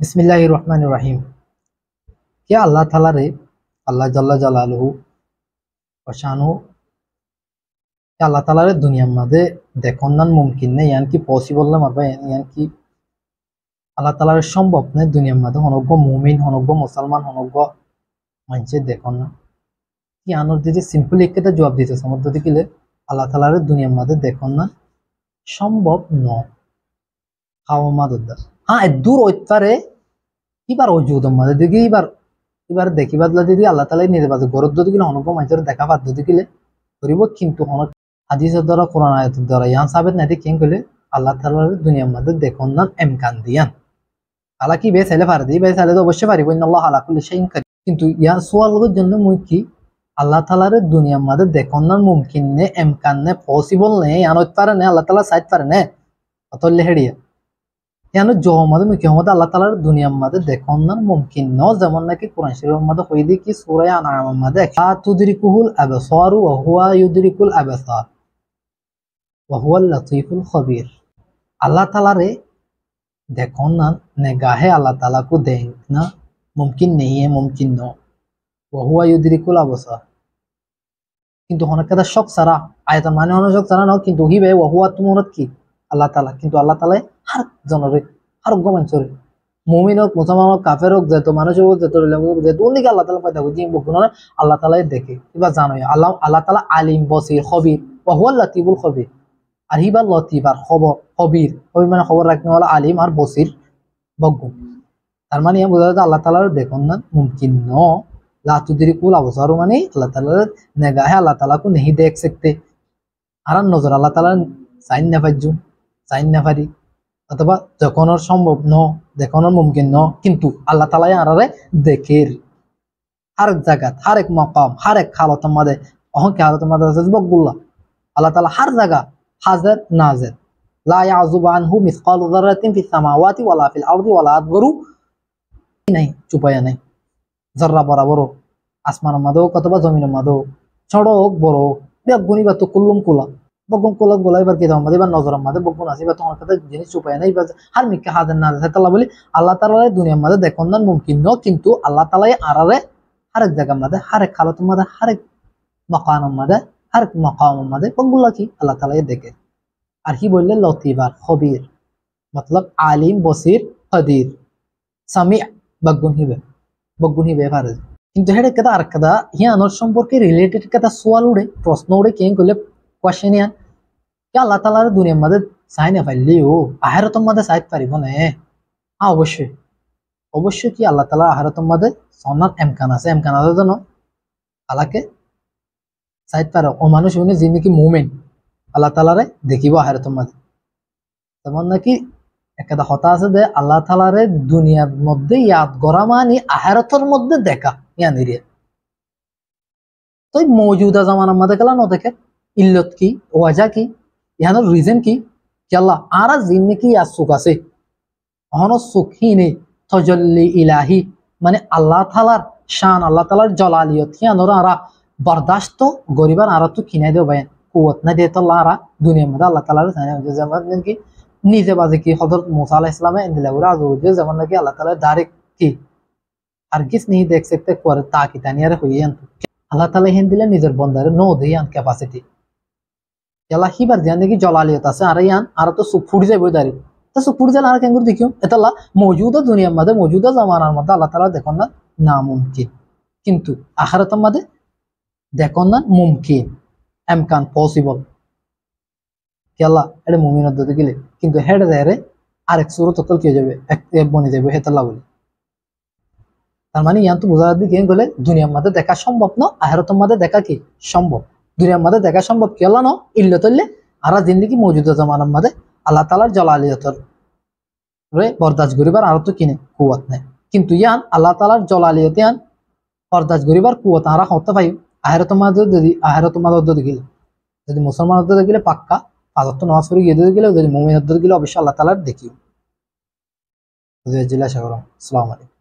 बिस्मिल्लाहिर रहमानिर रहीम। क्या अल्लाह ताला रे अल्लाह जल्ला जलालुहु वशानु क्या अल्लाह ताला रे दुनिया मादे देखोन्नान मुमकिन ने यान की पॉसिबल ना मारबा यान की अल्लाह ताला रे सम्भव ने दुनिया मादे हनग्गो मुमिन हनग्गो मुसलमान हनग्गो मानसे देखोन्ना কি আনোর দিদি সিম্পল একটা জবাব দিতে সমর্থ দিলে আল্লাহ তাআলার দুনিয়ার মধ্যে দেখুন না সম্ভব নয় খাওয়া মাদুদা হ্যাঁ দূর হইতে এবার ওজুদের মধ্যে দিকে এবার দেখি বাদলা দিদি আল্লাহ তাআলা নিজে বাদে গরদ দিকে অনেক মানুষের দেখা বাধ্য দিলে করিব কিন্তু অনেক হাদিসের দ্বারা কোরআন আয়াতের দ্বারা ইয়ান সাবেত না দিয়ে কেন কইলে আল্লাহ তাআলার দুনিয়ার মধ্যে দেখুন না এমকান দিয়ান আল্লাহ কি বে ছেলে পারে দিই বে ছেলে তো অবশ্যই পারিব ইন্নাল্লাহ আলা কুল্লি শাইইন কাদির কিন্তু ইয়ার সোয়ালের জন্য মুই কি আল্লাহ তাআলার দুনিয়ার মধ্যে দেখুন না মুমকিন নে এমকান নে পসিবল নে ইয়ান হইতে পারে না আল্লাহ তাআলা সাইড পারে না অতলে হেড়িয়া यानो जो हमारे में क्या होता अल्लाह ताला दुनिया में देखो ना मुमकिन न जमाना की कुरान शरीफ में कोई दी कि सूरह अनआम में देखा तुदरिकुल अबसार व हुवा युदरिकुल अबसार व हुवा लतीफुल खबीर अल्लाह ताला रे देखो ना निगाहे अल्लाह ताला को देखना मुमकिन नहीं है मुमकिन न व हुवा युदरिकुल अबसार किंतु होने का शौक सारा आयतन माने होने शौक सारा न किंतु ही वे व हुवा तुमरत की আল্লাহ তাআলা কিন্তু আল্লাহ তাআলা হর জনরে হর গমানচরে মুমিন হোক মুসলমান হোক কাফের হোক যত মানুষ হোক যত যত উনিকে আল্লাহ তাআলা পয়দা করছে বকুন আল্লাহ তাআলা দেখে এবার জানো আল্লাহ তাআলা আলিম বসির খবীর ওয়া হুয়াল লাতীফুল খবীর আর হিবা লতিফ আর খবীর খবীর মানে খবর রাখনে वाला আলিম আর বসির বকুন তার মানে এই বোঝা যায় আল্লাহ তাআলার দেখুন না মুমকিন ন লা তুদরিকুল আবসার মানে আল্লাহ তাআলার নিগাহে আল্লাহ তাআলা को नहीं देख सकते আর নজর আল্লাহ তাআলা সাইন না পাইজু চাইন না পারি অথবা যখনও সম্ভব ন দেখানোর মুমকিন ন কিন্তু আল্লাহ তাআলা আরারে দেখের হর এক জায়গা হর এক মাকাম হর এক হালতের মধ্যে অহংকে হালতের মধ্যে আছে বকুল্লাহ আল্লাহ তাআলা হর জায়গা হাজির নাজির লা ইয়াযুবু আনহু মিসকালু যাররাতিন ফিস সামাওয়াতি ওয়ালা ফিল আরদি ওয়ালা আকবারু নাই চুপায়া নাই যারা বরাবর আসমানের মধ্যে অথবা জমিনের মধ্যে ছোট হোক বড় বেগুনি বা তো কুল্লুম কুলা বগুন কোলা গোলাই বার কি দাও মাদি বা নজর মাদে বগুন আসি বা তোমার কথা জিনিস উপায় নাই বা হার মিকে হাজার না আছে তাআলা বলি আল্লাহ তাআলা দুনিয়ার মধ্যে দেখুন না মুমকিন ন কিন্তু আল্লাহ তাআলা আরারে হর এক জায়গা মধ্যে হর এক হালত মধ্যে হর এক মাকামের মধ্যে হর এক মাকামের মধ্যে বগুলা কি আল্লাহ তাআলা দেখে আর কি বললে লতিফ আর খবীর मतलब আলিম বসির কদির সামি বগুন হিবে পারে কিন্তু হেডে কথা আর কথা ইয়ানোর সম্পর্কে রিলেটেড কথা সওয়াল উড়ে প্রশ্ন উড়ে কেন কইলে क्वेश्चन यान क्या अल्लाह ताला दुनिया मदद साइने फाइली हो आखिरत मदद साइड पारिब ना हाँ अवश्य कि अल्लाह ताला आखिरत मदद सोनार एमकान আছে জানো আল্লাহকে সাইড পারে ও মানুষ উনি যিনি মুমিন আল্লাহ তাআলারে দেখিব আখিরাতের মধ্যে যেমন নাকি একটা কথা আছে যে আল্লাহ তাআলারে দুনিয়ার মধ্যে ইয়াদ করা মানে আখিরাতের মধ্যে দেখা ইয়ানি রে তো মौजूदा জামানার মধ্যে কেলা না দেখে इल्लत की वजह की यहाँ रीजन की कि अल्लाह आरा जिंदगी या सुख আছে অহনো সুখী নেই তজল্লি ইলাহি মানে আল্লাহ তাআলার শান আল্লাহ তাআলার জালালিয়ত ইয়ানোর আরা বরদাশত গরিবান আরা তো কিনে দেও ভাই কুওয়াত না দিয়ে তো আরা দুনিয়ার মধ্যে আল্লাহ তাআলার জানে যেমন কি নিজে বাজে কি হযরত मूसा আলাইহিস সালামে ইন্দিলা উরা আজু যেমন নাকি আল্লাহ তাআলা ডাইরেক্ট কি हरगिज नहीं देख सकते कोर ताकि तानियार हुईयान আল্লাহ তাআলা হেন দিলে নিজের বন্দারে নো দেয়ান ক্যাপাসিটি याला ही बार ध्यान देखिए जलालियत আছে আর ইয়ান আর তো সুখ ফুট যাবে দাঁড়ি তো সুখ ফুট যালে আর কেন করে দেখিও এতলা মौजूदा দুনিয়ার মধ্যে মौजूदा জামানার মধ্যে আল্লাহ তাআলা দেখুন না নামুমকিন কিন্তু আখিরাতের মধ্যে দেখুন না মুমকিন এমকান পসিবল কি আল্লাহ এটা মুমিনের দিকে গেলে কিন্তু হেডে দেরে আরেক সূরত তকল কি যাবে এক বনে যাবে হেতাল্লাহ বলে তার মানে ইয়ান তো বুঝা দিকে কেন বলে দুনিয়ার মধ্যে দেখা সম্ভব না আখিরাতের মধ্যে দেখা কি সম্ভব दुनिया मदद देखा सम्भव केला न इल्लतल्ले आरा जिंदगी मौजूदा जमानार मदे अल्लाह ताआलार जलालियतर रे बरदाश्त करिबार आरो तो किने कुवत नै किन्तु यान अल्लाह ताआलार जलालियत यान बरदाश्त करिबार कुवत आरा हते पाइ आखिरत मदद गিলে যদি মুসলমান মদদ গিলে পাক্কা পাঁচ ওয়াক্ত নামাজ পড়ে গিয়ে গিলে যদি মুমিন মদদ গিলে অবশ্যই আল্লাহ তাআলার দেখিও বুঝে জিলা সাগর আসসালামু আলাইকুম।